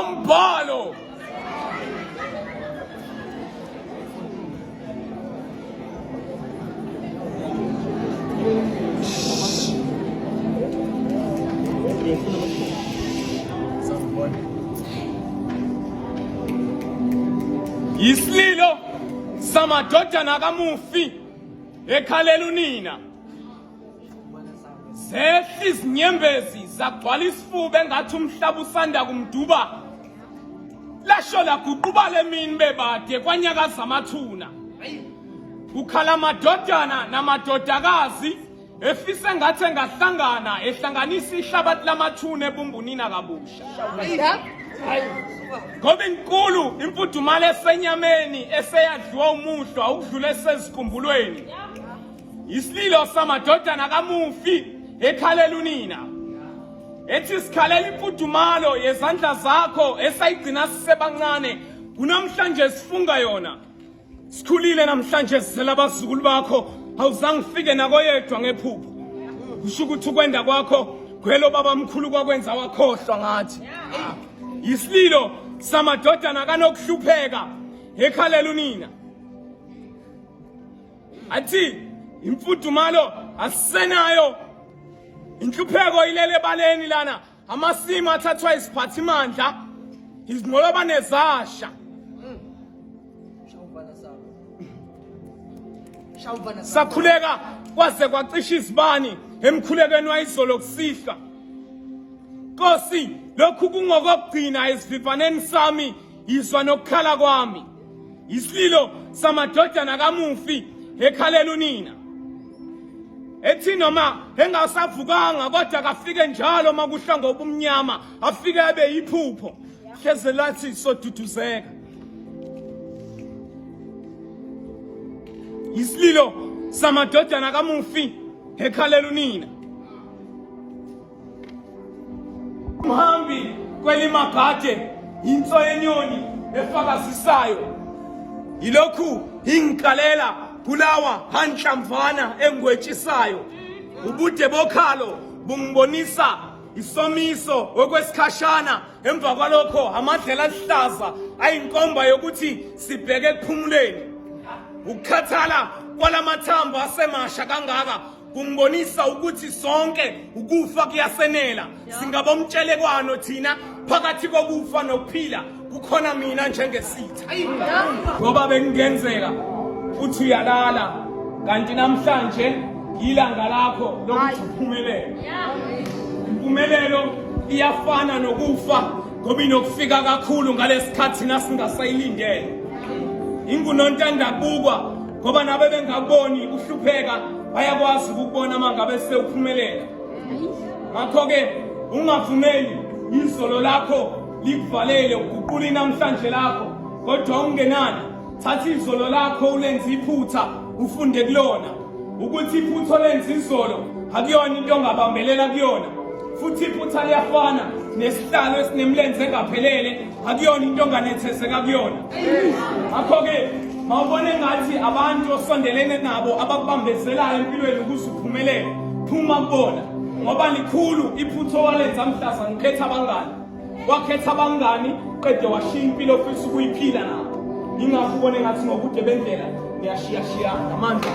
Ombhalo. Isililo samadodana kamufi ekhalela unina. Sehla izinyembezi zagcwala isifuba engathi umhlaba usanda kumduba. Lasho laguquba lemini bebade kwanyakaza amathuna. Ukhala amadodana namadodakazi efisa ngathi engahlangana ehlanganisa ihlabathi lamathuna ebumbunina kabusha. Ngoba inkulu imfudumalo esenyameni eseyadliwa umuhlwa ukudlula esezikumbulweni. Isililo samadodana kamufi ekhalela unina. Ethi sikhalela imfudumalo yezandla zakho esayigcina sisebancane kunamhlanje sifunga yona. Sikhulile namhlanje sizela abazukulu bakho awuzange ufike nakoyedwa ngephupho. Kusho ukuthi ukwenda kwakho kwelo baba mkhulu kwakwenza wakhohlwa ngathi. Isililo samadodana kanokuhlupheka ekhalela unina. Athi imfudumalo asisenayo. Inhlupheko ilele baleni lana amasimo athathwa isiphathimandla izinqoloba nezasha. Sakhuleka kwaze kwacisha izibani emkhulekweni wayizolo kusihla. Nkosi lokhu kungokugcina esivivaneni sami izwa nokukhala kwami. Isililo samadodana kamufi ekhalela unina. Ethi noma engasavukanga kodwa kafike njalo makuhla ngobumnyama afike abe yiphupho. Hleze lathi soduduzeka. Isililo samadodana kamufi ekhalela unina. Umhambi kwelimagade inso yenyoni efakazisayo. Ilokhu ingikalela kulawa hanhlamvana engwetshisayo. Ubude bokhalo bungibonisa isomiso okwesikhashana emva kwalokho amadlela ahlaza ayinkomba yokuthi sibheke ekuphumuleni. Ukukhathala kwalamathambo asemasha kangaka kungibonisa ukuthi sonke ukufa kuyasenela. Singabomtshelekwana thina phakathi kokufa nokuphila kukhona mina njengesitha. Ngoba bekungenzeka uthi uyalala kanti namhlanje ilanga lakho lokuthi uphumelele. Impumelelo iyafana nokufa ngoba inokufika kakhulu ngalesikhathi nasingasayilindele. Ingunontanda kubukwa ngoba nabe bengaboni uhlupheka bayakwazi ukubona mangabe sewuphumelela. Ngakho ke ungavumeli izolo lakho likuvalele uguqula namhlanje lakho kodwa ungenani. Thatha izolo lakho ulenze iphutha ufunde kulona ukuthi iphutho lenze izolo akuyona into ongabambelela kuyona. Futhi iphutha liyafana nesihlalo esinemlenze engaphelele akuyona into onganethezeka kuyona. Ngakho ke mawubone ngathi abantu osondelene nabo abakubambezelayo empilweni ukuze uphumelele phuma kubona ngoba likhulu iphutho walenza mhlaza ngikhetha abangani. Wakhetha abangani qede washiya impilo ofisa ukuyiphila nabo. Ingakubone ngathi ngobude bendlela ngiyashiya amandla.